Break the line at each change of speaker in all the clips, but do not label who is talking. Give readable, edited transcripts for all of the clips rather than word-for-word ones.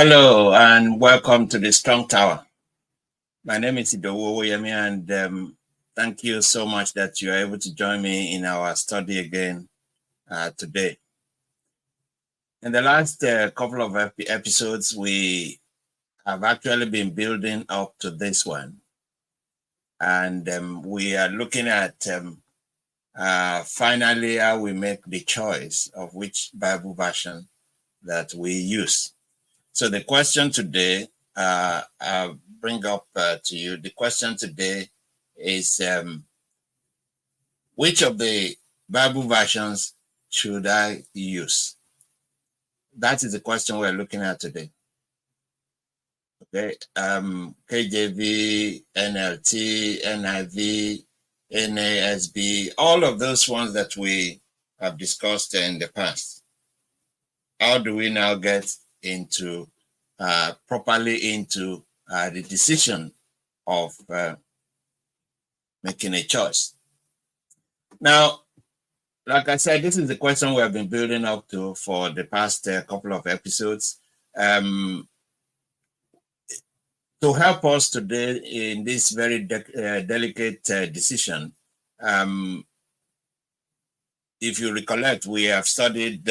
Hello and welcome to the Strong Tower. My name is Idowu Owoyemi, and thank you so much that you are able to join me in our study again today. In the last couple of episodes, we have actually been building up to this one, and we are looking at finally how we make the choice of which Bible version that we use. So the question today, I'll bring up to you. The question today is, which of the Bible versions should I use? That is the question we're looking at today. Okay, KJV, NLT, NIV, NASB, all of those ones that we have discussed in the past. How do we now get into properly into the decision of making a choice? Now, like I said, this is the question we have been building up to for the past couple of episodes. To help us today in this very delicate decision, if you recollect, we have studied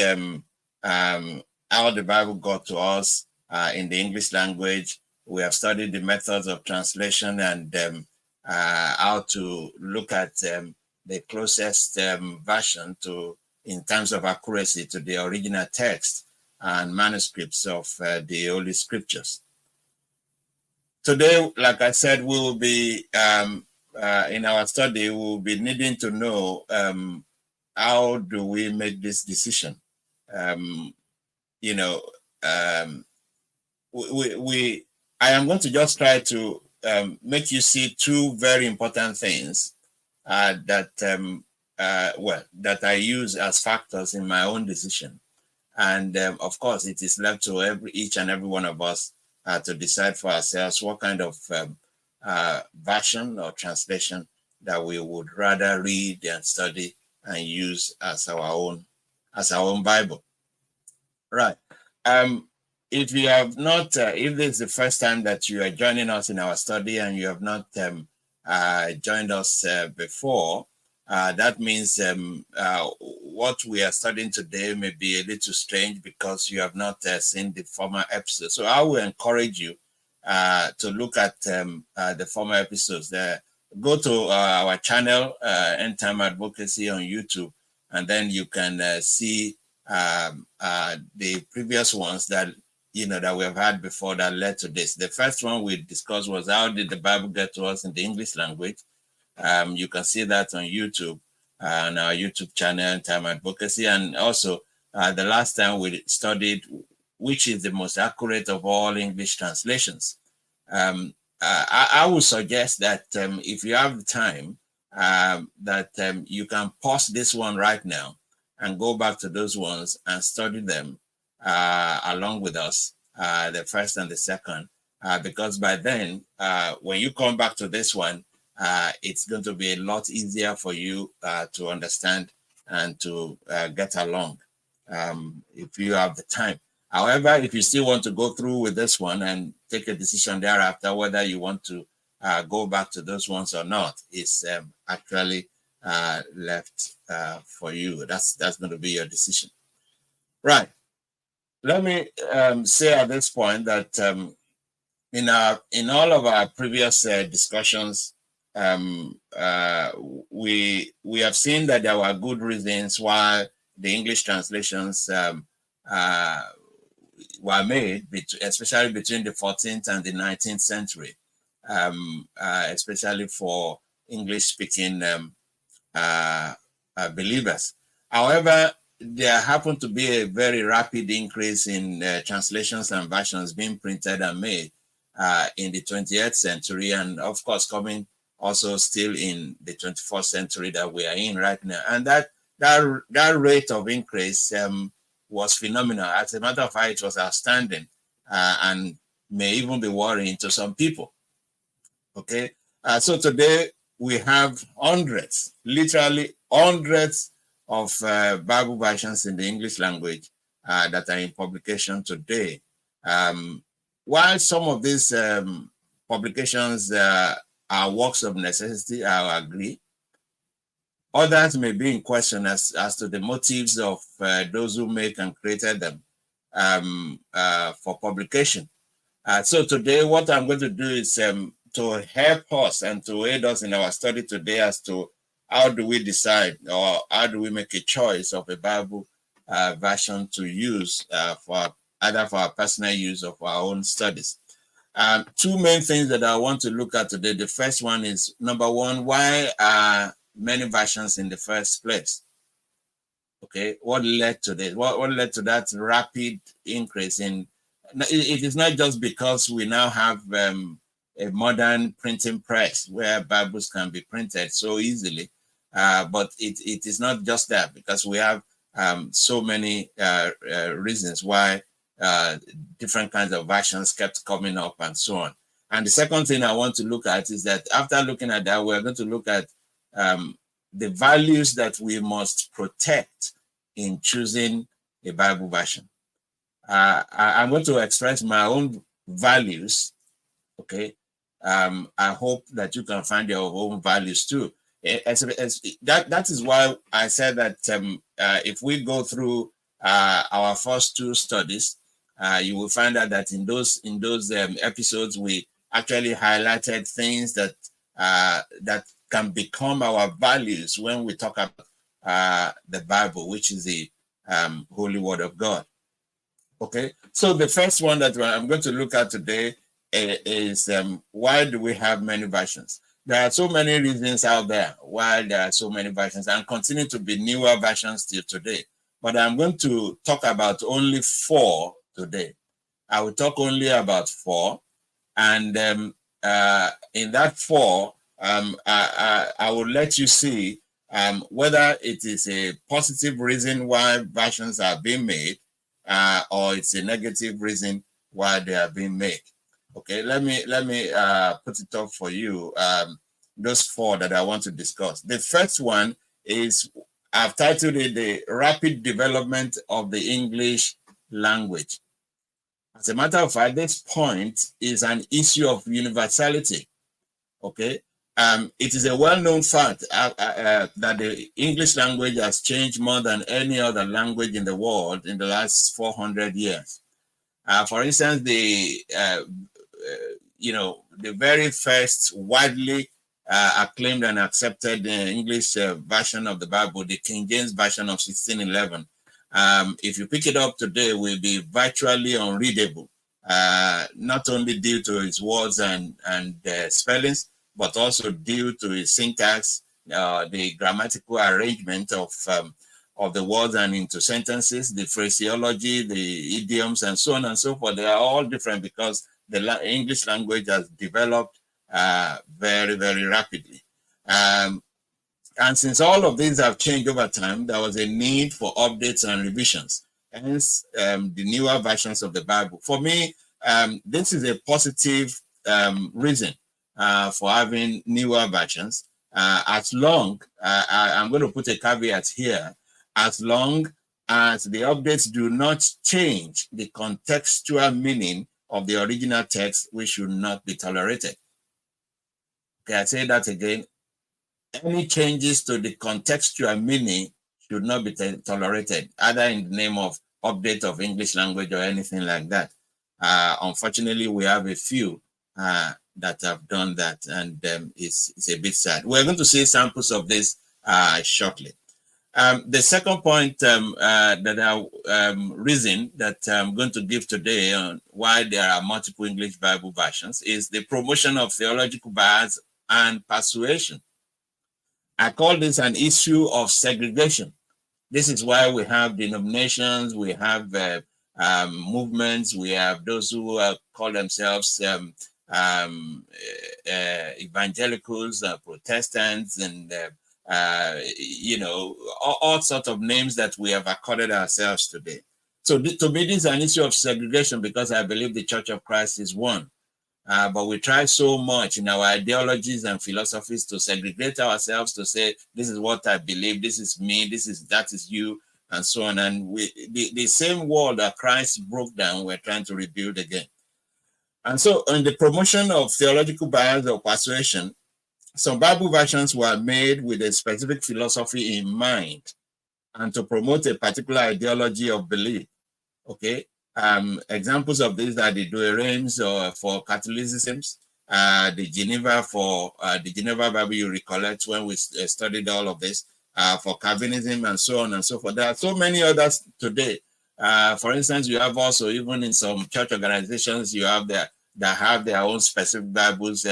how the Bible got to us in the English language. We have studied the methods of translation and how to look at the closest version in terms of accuracy to the original text and manuscripts of the Holy Scriptures. Today, like I said, we will be in our study, we will be needing to know how do we make this decision. I am going to just try to make you see two very important things that I use as factors in my own decision. And of course, it is left to each and every one of us to decide for ourselves what kind of version or translation that we would rather read and study and use as our own Bible. Right. If you have not, if this is the first time that you are joining us in our study and you have not joined us before, that means what we are studying today may be a little strange because you have not seen the former episodes. So I will encourage you to look at the former episodes. Go to our channel, Endtime Advocacy on YouTube, and then you can see the previous ones that that we have had before that led to this. The first one we discussed was how did the Bible get to us in the English language. You can see that on YouTube, on our YouTube channel, Endtime Advocacy. And also, the last time we studied which is the most accurate of all English translations. I would suggest that if you have the time, that you can pause this one right now and go back to those ones and study them along with us, the first and the second, because by then, when you come back to this one, it's going to be a lot easier for you to understand and to get along if you have the time. However, if you still want to go through with this one and take a decision thereafter, whether you want to go back to those ones or not, is actually left for you. That's going to be your decision. Right. Let me say at this point that in all of our previous discussions, we have seen that there were good reasons why the English translations were made, especially between the 14th and the 19th century, especially for English-speaking believers. However, there happened to be a very rapid increase in translations and versions being printed and made in the 20th century, and of course coming also still in the 21st century that we are in right now. And that rate of increase was phenomenal. As a matter of fact, it was outstanding and may even be worrying to some people. Okay, so today we have hundreds, literally hundreds of Bible versions in the English language that are in publication today. While some of these publications are works of necessity, I agree. Others may be in question as to the motives of those who make and created them for publication. So today, what I'm going to do is to help us and to aid us in our study today as to how do we decide or how do we make a choice of a Bible version to use for either for our personal use or for our own studies. Two main things that I want to look at today. The first one is, number one, why are many versions in the first place? Okay, what led to this? What led to that rapid increase in? It is not just because we now have a modern printing press where Bibles can be printed so easily, but it is not just that, because we have so many reasons why different kinds of versions kept coming up and so on. And the second thing I want to look at is that after looking at that, we're going to look at the values that we must protect in choosing a Bible version. I'm going to express my own values, okay? I hope that you can find your own values too. That is why I said that if we go through our first two studies, you will find out that in those episodes, we actually highlighted things that that can become our values when we talk about the Bible, which is the Holy Word of God. Okay, so the first one that I'm going to look at today is why do we have many versions? There are so many reasons out there why there are so many versions, and continue to be newer versions till today. But I'm going to talk about only 4 today. I will talk only about 4, and in that 4, I will let you see whether it is a positive reason why versions are being made, or it's a negative reason why they are being made. Okay, let me put it up for you. Those 4 that I want to discuss. The first one is, I've titled it "The Rapid Development of the English Language." As a matter of fact, this point is an issue of universality. Okay, it is a well-known fact that the English language has changed more than any other language in the world in the last 400 years. For instance, the very first widely acclaimed and accepted English version of the Bible, the King James version of 1611, if you pick it up today, will be virtually unreadable, not only due to its words and spellings, but also due to its syntax, the grammatical arrangement of the words and into sentences, the phraseology, the idioms, and so on and so forth. They are all different because the English language has developed very, very rapidly. And since all of these have changed over time, there was a need for updates and revisions, hence the newer versions of the Bible. For me, this is a positive reason for having newer versions, as long, I'm going to put a caveat here, as long as the updates do not change the contextual meaning of the original text, which should not be tolerated. Okay, I say that again. Any changes to the contextual meaning should not be tolerated, either in the name of update of English language or anything like that. Unfortunately, we have a few that have done that, and it's a bit sad. We're going to see samples of this shortly. The second point reason that I'm going to give today on why there are multiple English Bible versions is the promotion of theological bias and persuasion. I call this an issue of segregation. This is why we have denominations, we have movements, we have those who call themselves evangelicals, Protestants, and all sorts of names that we have accorded ourselves today. So to me, this is an issue of segregation because I believe the Church of Christ is one. But we try so much in our ideologies and philosophies to segregate ourselves, to say, this is what I believe, this is me, that is you. and so on. And the same wall that Christ broke down, we're trying to rebuild again. And so in the promotion of theological bias or persuasion, some Bible versions were made with a specific philosophy in mind and to promote a particular ideology of belief. Okay. Examples of these are the Douay-Rheims for Catholicism, the Geneva for the Geneva Bible, you recollect when we studied all of this, for Calvinism and so on and so forth. There are so many others today. For instance, you have also, even in some church organizations, you have that have their own specific Bibles,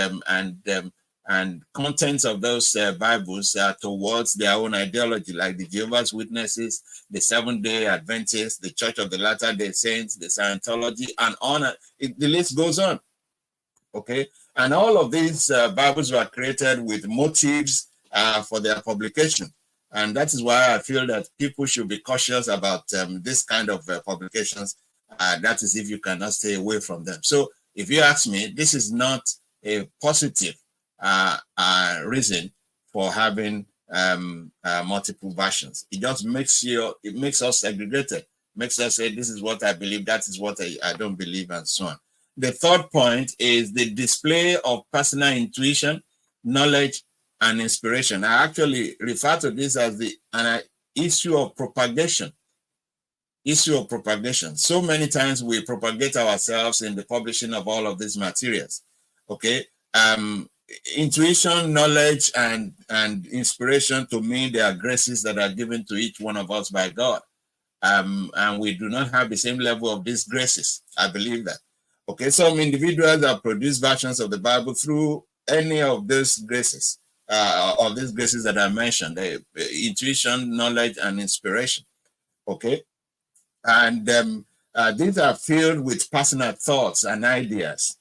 and contents of those Bibles are towards their own ideology, like the Jehovah's Witnesses, the Seventh-day Adventists, the Church of the Latter-day Saints, the Scientology, and on. The list goes on. Okay, and all of these Bibles were created with motives for their publication, and that is why I feel that people should be cautious about this kind of publications. That is, if you cannot stay away from them. So, if you ask me, this is not a positive reason for having multiple versions. It just makes us segregated, makes us say this is what I believe, that is what I don't believe, and so on. The third point is the display of personal intuition, knowledge, and inspiration. I actually refer to this as an issue of propagation. Issue of propagation. So many times we propagate ourselves in the publishing of all of these materials. Okay. Intuition, knowledge, and inspiration, to me, they are graces that are given to each one of us by God. And we do not have the same level of these graces. I believe that. Okay, some individuals have produced versions of the Bible through any of these graces, that I mentioned, intuition, knowledge, and inspiration. Okay, and these are filled with personal thoughts and ideas.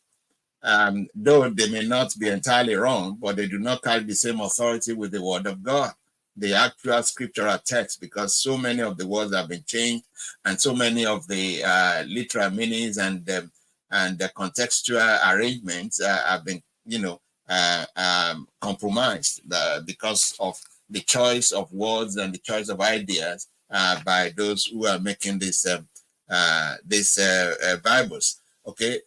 Though they may not be entirely wrong, but they do not carry the same authority with the Word of God, the actual scriptural text, because so many of the words have been changed, and so many of the literal meanings and the contextual arrangements have been, compromised because of the choice of words and the choice of ideas by those who are making these Bibles. Okay.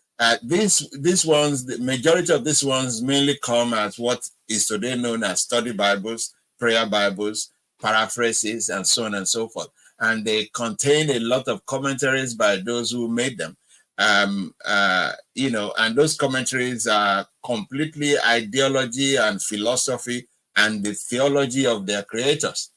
These ones, the majority of these ones mainly come as what is today known as study Bibles, prayer Bibles, paraphrases, and so on and so forth. And they contain a lot of commentaries by those who made them. And those commentaries are completely ideology and philosophy and the theology of their creators.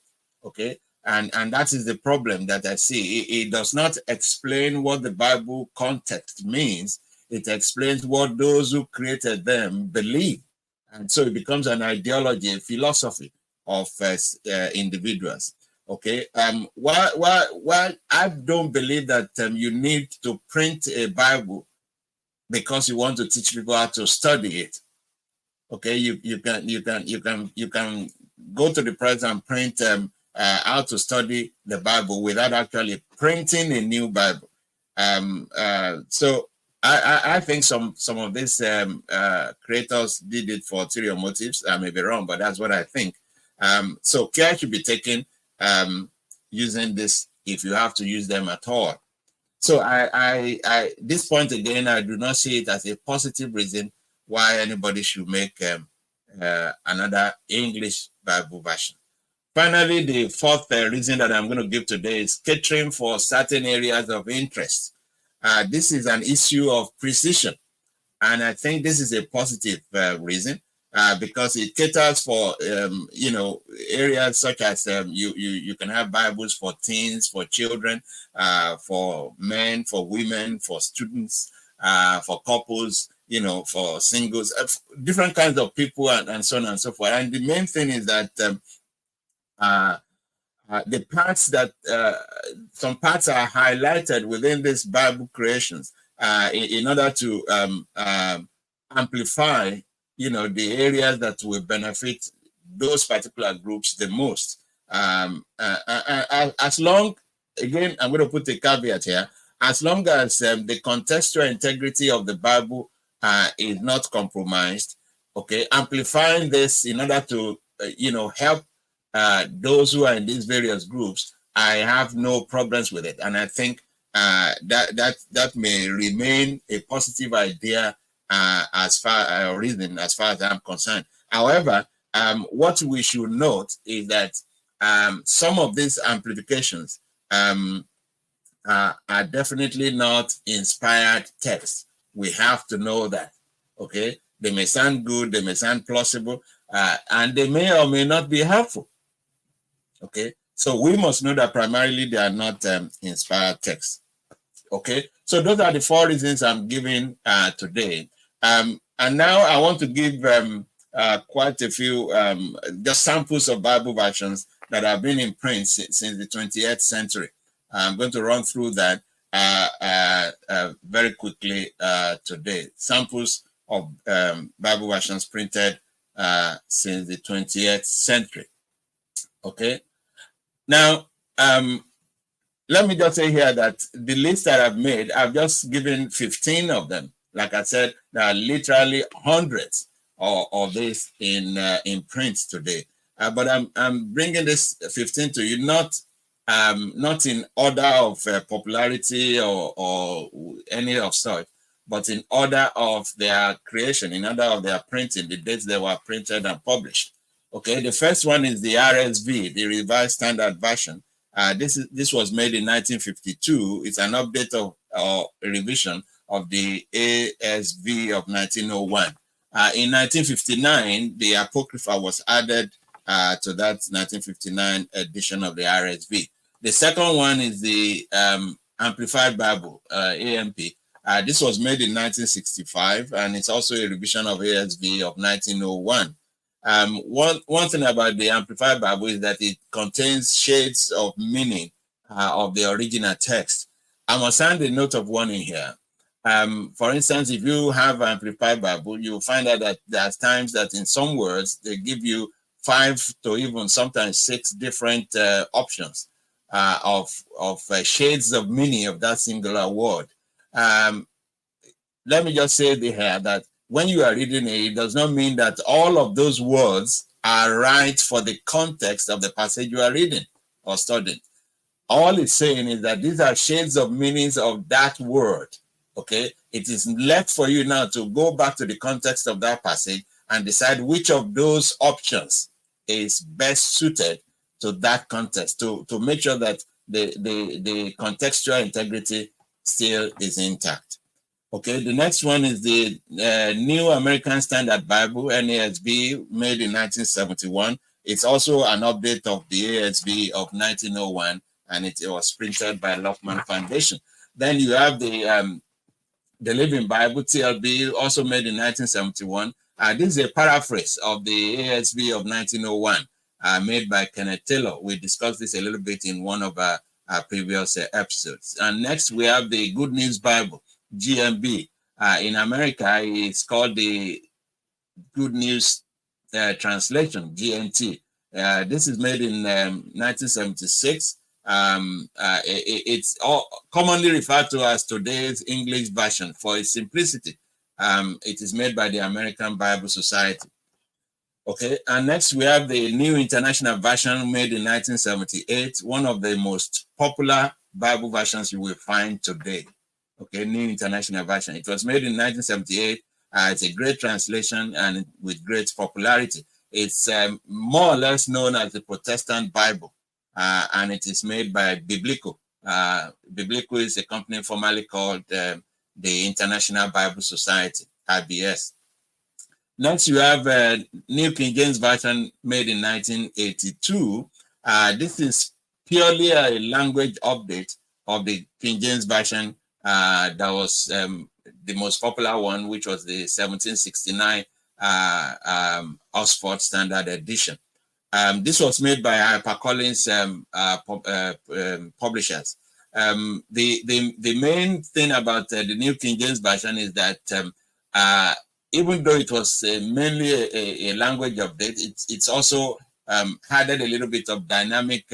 Okay. And that is the problem that I see. It does not explain what the Bible context means. It explains what those who created them believe. And so it becomes an ideology, a philosophy of individuals. Okay. While I don't believe that you need to print a Bible because you want to teach people how to study it. Okay. You can go to the press and print how to study the Bible without actually printing a new Bible. So I think some of these creators did it for ulterior motives. I may be wrong, but that's what I think. So care should be taken using this if you have to use them at all. So I this point again, I do not see it as a positive reason why anybody should make another English Bible version. Finally, the fourth reason that I'm going to give today is catering for certain areas of interest. This is an issue of precision, and I think this is a positive reason because it caters for areas such as you can have Bibles for teens, for children, for men, for women, for students, for couples, for singles, different kinds of people, and so on and so forth. And the main thing is that the parts that some parts are highlighted within these Bible creations in order to amplify, the areas that will benefit those particular groups the most. As long, again, I'm going to put a caveat here, as long as the contextual integrity of the Bible is not compromised, okay, amplifying this in order to, help those who are in these various groups I have no problems with it. And I think that may remain a positive idea as far reason as far as I'm concerned. However, what we should note is that some of these amplifications are definitely not inspired texts. We have to know that. Okay, they may sound good, they may sound plausible, and they may or may not be helpful. Okay, so we must know that primarily they are not inspired texts. Okay, so those are the 4 reasons I'm giving today. And now I want to give quite a few just samples of Bible versions that have been in print since the 20th century. I'm going to run through that very quickly today. Samples of Bible versions printed since the 20th century. Okay. Now, let me just say here that the list that I've made, I've just given 15 of them. Like I said, there are literally hundreds of this in print today. But I'm bringing this 15 to you, not in order of popularity or any of such, but in order of their creation, in order of their printing, the dates they were printed and published. Okay, the first one is the RSV, the Revised Standard Version. This was made in 1952. It's an update of or revision of the ASV of 1901. In 1959, the Apocrypha was added to that 1959 edition of the RSV. The second one is the Amplified Bible, AMP. This was made in 1965, and it's also a revision of ASV of 1901. One thing about the Amplified Bible is that it contains shades of meaning of the original text. I must add a note of warning here. For instance, if you have Amplified Bible, you'll find out that there's times that in some words, they give you 5 to even sometimes 6 different options of shades of meaning of that singular word. Let me just say here that when you are reading it does not mean that all of those words are right for the context of the passage you are reading or studying. All it's saying is that these are shades of meanings of that word. Okay, it is left for you now to go back to the context of that passage and decide which of those options is best suited to that context to make sure that the contextual integrity still is intact. Okay, the next one is the New American Standard Bible, NASB, made in 1971. It's also an update of the ASB of 1901, and it was printed by Lockman Foundation. Then you have the Living Bible, TLB, also made in 1971. This is a paraphrase of the ASB of 1901, made by Kenneth Taylor. We discussed this a little bit in one of our previous episodes. And next, we have the Good News Bible, GMB. In America, it's called the Good News Translation, GNT. This is made in 1976. It's commonly referred to as today's English version for its simplicity. It is made by the American Bible Society. Okay, and next we have the New International Version made in 1978, one of the most popular Bible versions you will find today. Okay, New International Version. It was made in 1978. It's a great translation and with great popularity. It's more or less known as the Protestant Bible, and it is made by Biblico. Biblico is a company formerly called the International Bible Society, IBS. Next, you have New King James Version made in 1982. This is purely a language update of the King James Version that was the most popular one, which was the 1769 Oxford Standard Edition. This was made by HarperCollins publishers. The main thing about the New King James Version is that even though it was mainly a language update, it's also added a little bit of dynamic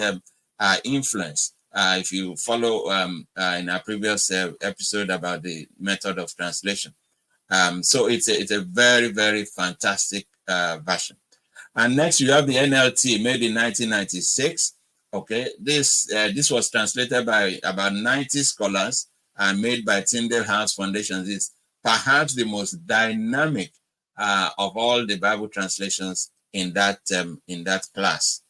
influence. If you follow in our previous episode about the method of translation. So it's a very, very fantastic version. And next you have the NLT made in 1996. Okay, this was translated by about 90 scholars and made by Tyndale House Foundation. It's perhaps the most dynamic of all the Bible translations in that class.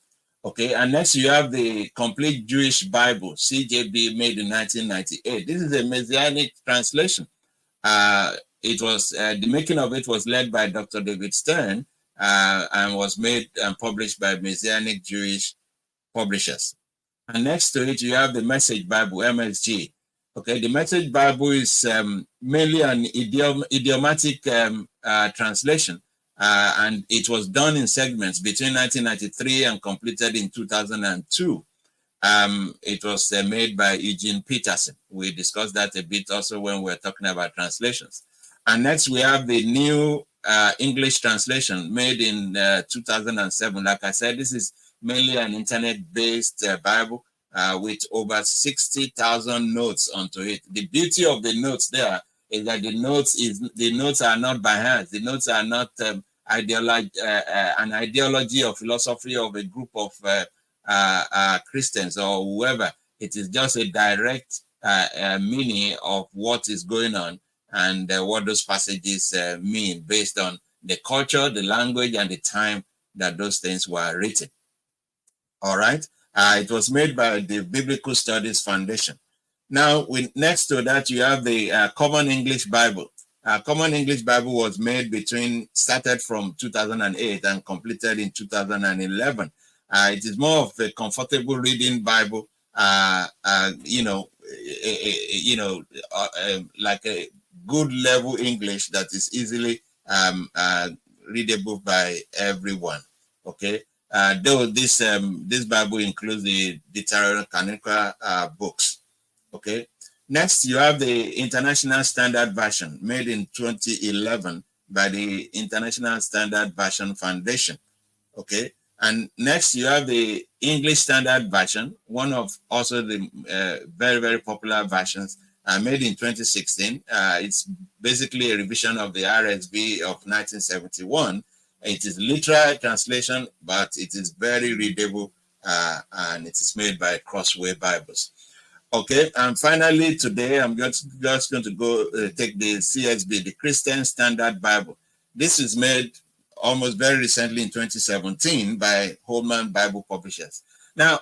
Okay, and next you have the Complete Jewish Bible, CJB, made in 1998. This is a Messianic translation. It was the making of it was led by Dr. David Stern and was made and published by Messianic Jewish publishers. And next to it, you have the Message Bible, MSG. Okay, the Message Bible is mainly an idiomatic translation, and it was done in segments between 1993 and completed in 2002. It was made by Eugene Peterson. We discussed that a bit also when we were talking about translations. And next we have the new English translation made in 2007. Like I said, this is mainly an internet-based Bible with over 60,000 notes onto it. The beauty of the notes there is that the notes are not by hand. The notes are not an ideology or philosophy of a group of Christians or whoever. It is just a direct meaning of what is going on and what those passages mean based on the culture, the language, and the time that those things were written. All right. It was made by the Biblical Studies Foundation. Now, next to that, you have the Common English Bible. Common English Bible was started from 2008 and completed in 2011. It is more of a comfortable reading Bible, like a good level English that is easily readable by everyone. Okay, though this Bible includes the Deuterocanonical books. Okay, next you have the International Standard Version made in 2011 by the International Standard Version Foundation. Okay. And next, you have the English Standard Version, one of also the very, very popular versions, made in 2016. It's basically a revision of the RSV of 1971. It is literal translation, but it is very readable, and it is made by Crossway Bibles. Okay, and finally today, I'm just going to go take the CSB, the Christian Standard Bible. This is made almost very recently in 2017 by Holman Bible Publishers. Now,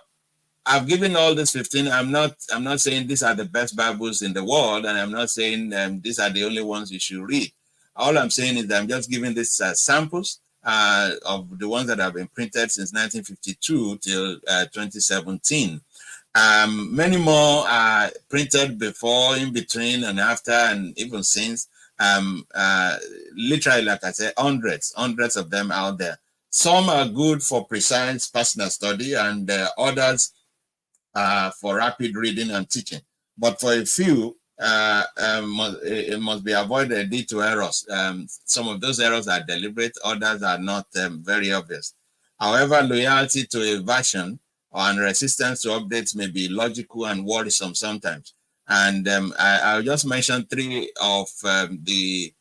I've given all these 15. I'm not saying these are the best Bibles in the world, and I'm not saying these are the only ones you should read. All I'm saying is that I'm just giving these samples of the ones that have been printed since 1952 till 2017. Many more are printed before, in between, and after, and even since. Literally, like I said, hundreds of them out there. Some are good for precise personal study, and others for rapid reading and teaching. But for a few, it must be avoided due to errors. Some of those errors are deliberate, others are not very obvious. However, loyalty to a version and resistance to updates may be logical and worrisome sometimes. And I'll just mention three of the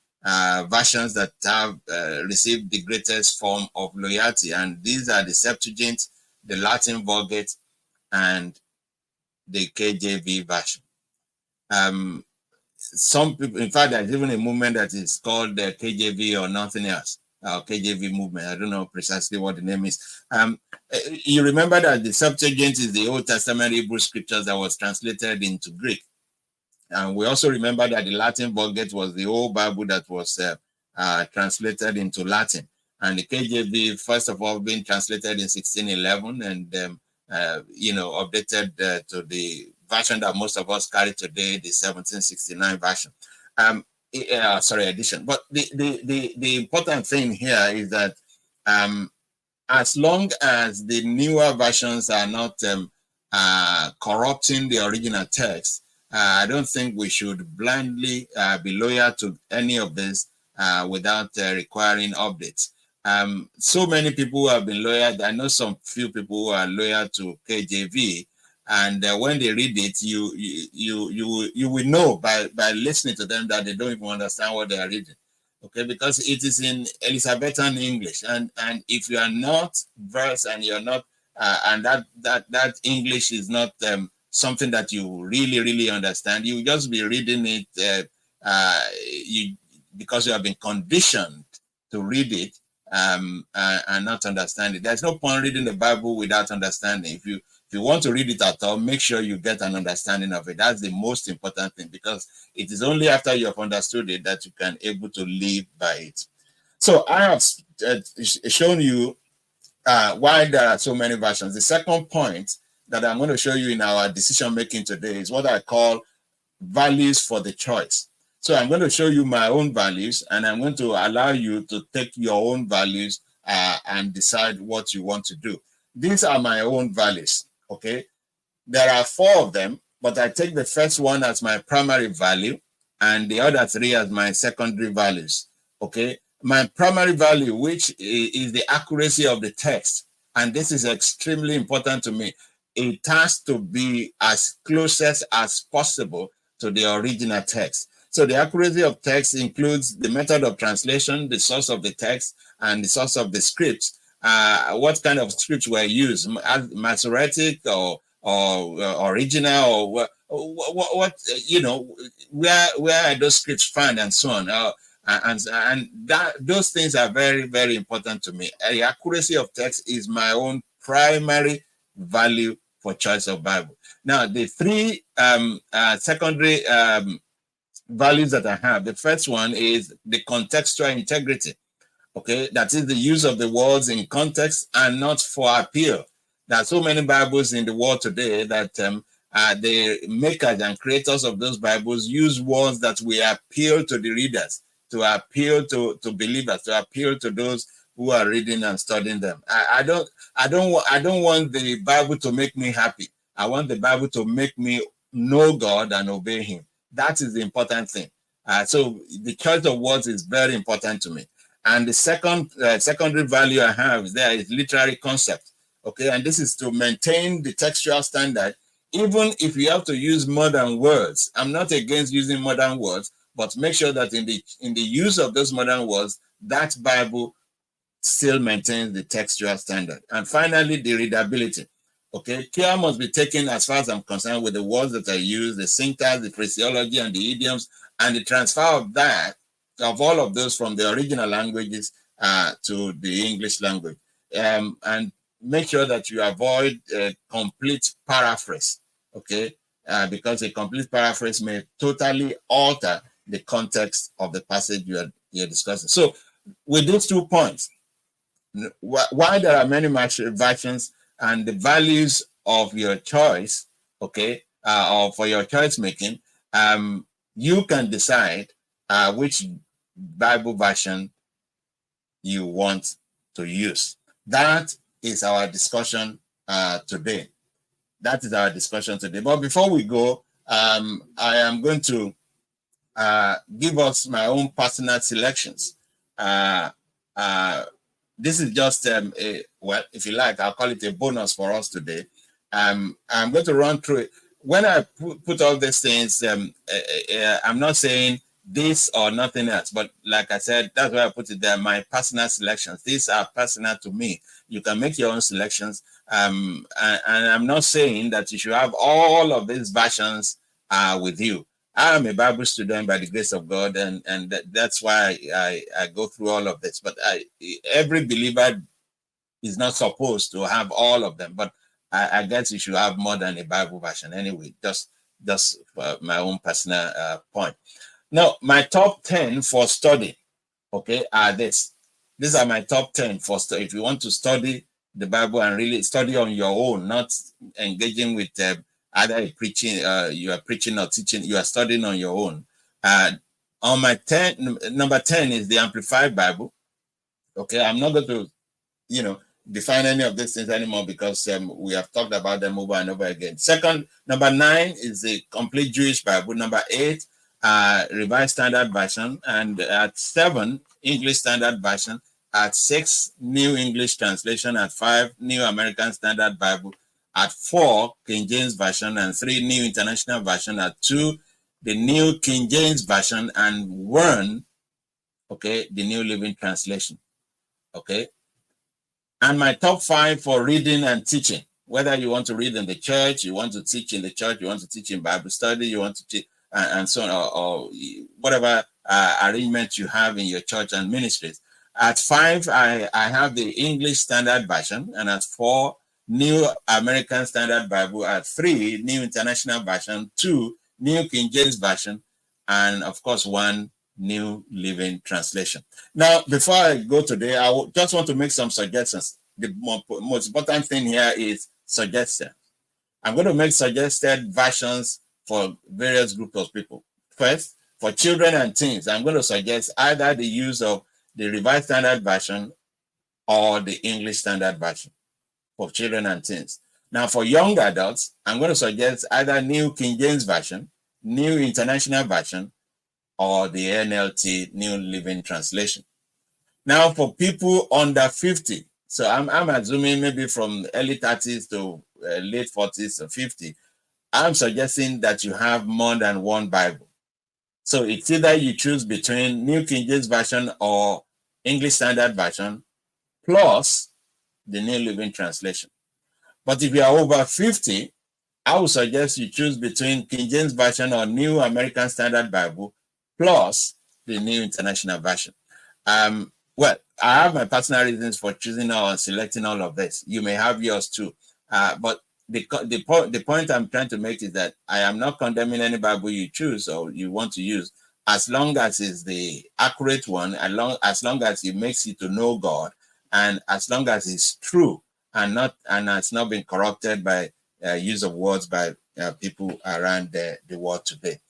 versions that have received the greatest form of loyalty. And these are the Septuagint, the Latin Vulgate, and the KJV version. Some people, in fact, there's even a movement that is called the KJV or nothing else. KJV movement. I don't know precisely what the name is. You remember that the Septuagint is the Old Testament Hebrew scriptures that was translated into Greek. And we also remember that the Latin Vulgate was the old Bible that was translated into Latin. And the KJV, first of all, being translated in 1611 and, updated to the version that most of us carry today, the 1769 version. Edition. But the important thing here is that as long as the newer versions are not corrupting the original text, I don't think we should blindly be loyal to any of this without requiring updates. So many people who have been loyal. I know some few people who are loyal to KJV, and when they read it, you will know by listening to them that they don't even understand what they are reading. Okay, because it is in Elizabethan English, and if you are not versed and you're not and that English is not something that you really understand, you just be reading it because you have been conditioned to read it and not understand it. There's no point reading the Bible without understanding. If you want to read it at all, make sure you get an understanding of it. That's the most important thing, because it is only after you have understood it that you can able to live by it. So I have shown you why there are so many versions. The second point that I'm going to show you in our decision making today is what I call values for the choice. So I'm going to show you my own values, and I'm going to allow you to take your own values and decide what you want to do. These are my own values, okay? There are 4 of them, but I take the first one as my primary value and the other 3 as my secondary values, okay? My primary value, which is the accuracy of the text, and this is extremely important to me. It has to be as closest as possible to the original text. So the accuracy of text includes the method of translation, the source of the text, and the source of the scripts. What kind of scripts were used, Masoretic or original, or what you know, where are those scripts found, and so on. And that those things are very important to me. The accuracy of text is my own primary value for choice of Bible. Now, the 3 secondary values that I have, the first one is the contextual integrity. Okay, that is the use of the words in context and not for appeal. There are so many Bibles in the world today that the makers and creators of those Bibles use words that will appeal to the readers, to appeal to believers, to appeal to those who are reading and studying them. I don't want the Bible to make me happy. I want the Bible to make me know God and obey Him. That is the important thing. So the choice of words is very important to me. And the second secondary value I have is literary concept. Okay, and this is to maintain the textual standard, even if you have to use modern words. I'm not against using modern words, but make sure that in the use of those modern words, that Bible still maintains the textual standard. And finally, the readability. Okay, care must be taken, as far as I'm concerned, with the words that I use, the syntax, the phraseology, and the idioms, and the transfer of all of those from the original languages to the English language. And make sure that you avoid a complete paraphrase, okay? Because a complete paraphrase may totally alter the context of the passage you're discussing. So with these 2 points, why there are many versions and the values of your choice, okay, or for your choice making, you can decide which Bible version you want to use. That is our discussion today. That is our discussion today. But before we go, I am going to give us my own personal selections. This is just well, if you like, I'll call it a bonus for us today. I'm going to run through it. When I put all these things, I'm not saying this or nothing else, but like I said, that's why I put it there. My personal selections. These are personal to me. You can make your own selections, and I'm not saying that you should have all of these versions with you. I am a Bible student by the grace of God, and that's why I go through all of this. But every believer is not supposed to have all of them. But I guess you should have more than a Bible version anyway. Just my own personal point. Now, my top 10 for study, okay, are this. These are my top 10 for study. If you want to study the Bible and really study on your own, not engaging with either preaching, you are preaching or teaching, you are studying on your own. On my number 10 is the Amplified Bible. Okay, I'm not going to, define any of these things anymore because we have talked about them over and over again. Number 9 is the Complete Jewish Bible. Number 8, Revised Standard Version. And at 7, English Standard Version. At 6, New English Translation. At 5, New American Standard Bible. At 4, King James Version. And 3, New International Version. At 2, the New King James Version. And 1, okay, the New Living Translation. Okay. and my top 5 for reading and teaching. Whether you want to read in the church, you want to teach in the church, you want to teach in Bible study, you want to teach, and so on, or whatever arrangement you have in your church and ministries. At 5, I have the English Standard Version, and at 4, New American Standard Bible. At 3, New International Version. 2, New King James Version, and of course 1 New Living Translation. Now, before I go today, I just want to make some suggestions. The most important thing here is suggestion. I'm going to make suggested versions for various groups of people. First, for children and teens, I'm going to suggest either the use of the Revised Standard Version or the English Standard Version for children and teens. Now, for young adults, I'm going to suggest either New King James Version, New International Version, or the NLT, New Living Translation. Now, for people under 50, so I'm assuming maybe from early 30s to late 40s or 50, I'm suggesting that you have more than one Bible. So it's either you choose between New King James Version or English Standard Version plus the New Living Translation. But if you are over 50, I would suggest you choose between King James Version or New American Standard Bible plus the New International Version. Well, I have my personal reasons for choosing or selecting all of this. You may have yours too. But the point I'm trying to make is that I am not condemning any Bible you choose or you want to use, as long as it's the accurate one, as long as it makes you to know God, and as long as it's true and it's not been corrupted by use of words by people around the world today.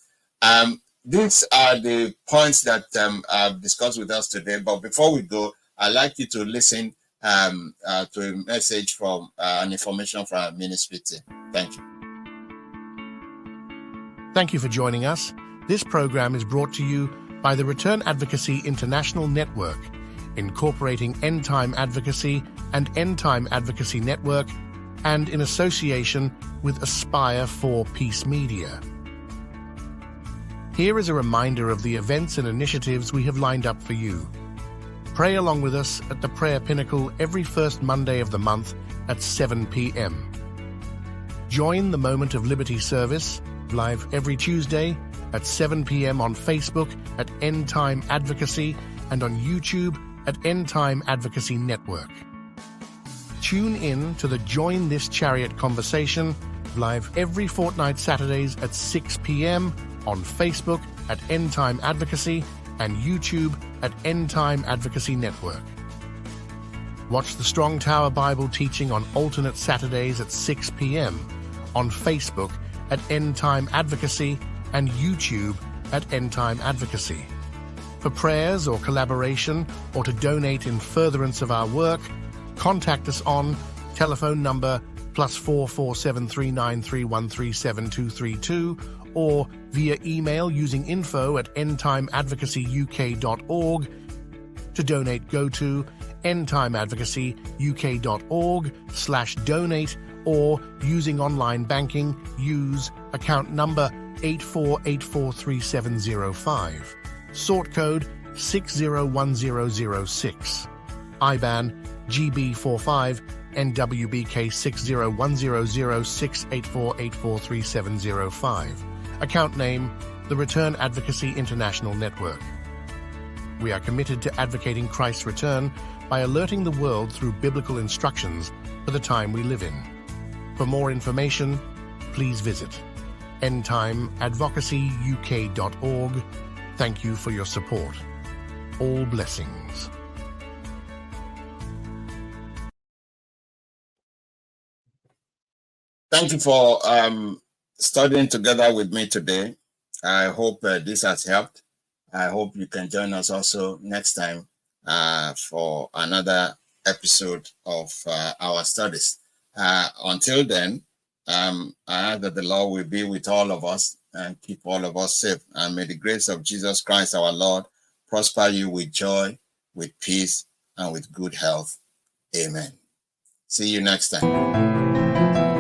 These are the points that I've discussed with us today. But before we go, I'd like you to listen to a message from an information from our ministry team. Thank you.
Thank you for joining us. This program is brought to you by the Return Advocacy International Network, incorporating Endtime Advocacy and Endtime Advocacy Network, and in association with Aspire for Peace Media. Here is a reminder of the events and initiatives we have lined up for you. Pray along with us at the Prayer Pinnacle every first Monday of the month at 7 p.m. Join the Moment of Liberty service live every Tuesday at 7 p.m. on Facebook at Endtime Advocacy and on YouTube at Endtime Advocacy Network. Tune in to the Join This Chariot conversation live every fortnight Saturdays at 6 p.m. on Facebook at Endtime Advocacy and YouTube at Endtime Advocacy Network. Watch the Strong Tower Bible teaching on alternate Saturdays at 6 p.m. on Facebook at Endtime Advocacy and YouTube at Endtime Advocacy. For prayers or collaboration or to donate in furtherance of our work, contact us on telephone number +44 7393137 or via email using info@endtimeadvocacyuk.org. To donate, go to endtimeadvocacyuk.org/donate, or using online banking, use account number 84843705, sort code 601006, IBAN GB45 NWBK 60100684843705. Account name, the Return Advocacy International Network. We are committed to advocating Christ's return by alerting the world through biblical instructions for the time we live in. For more information, please visit endtimeadvocacyuk.org. Thank you for your support. All blessings.
Thank you for studying together with me today. I hope this has helped. I hope you can join us also next time for another episode of our studies. Until then, I ask that the Lord will be with all of us and keep all of us safe. And may the grace of Jesus Christ, our Lord, prosper you with joy, with peace, and with good health. Amen. See you next time.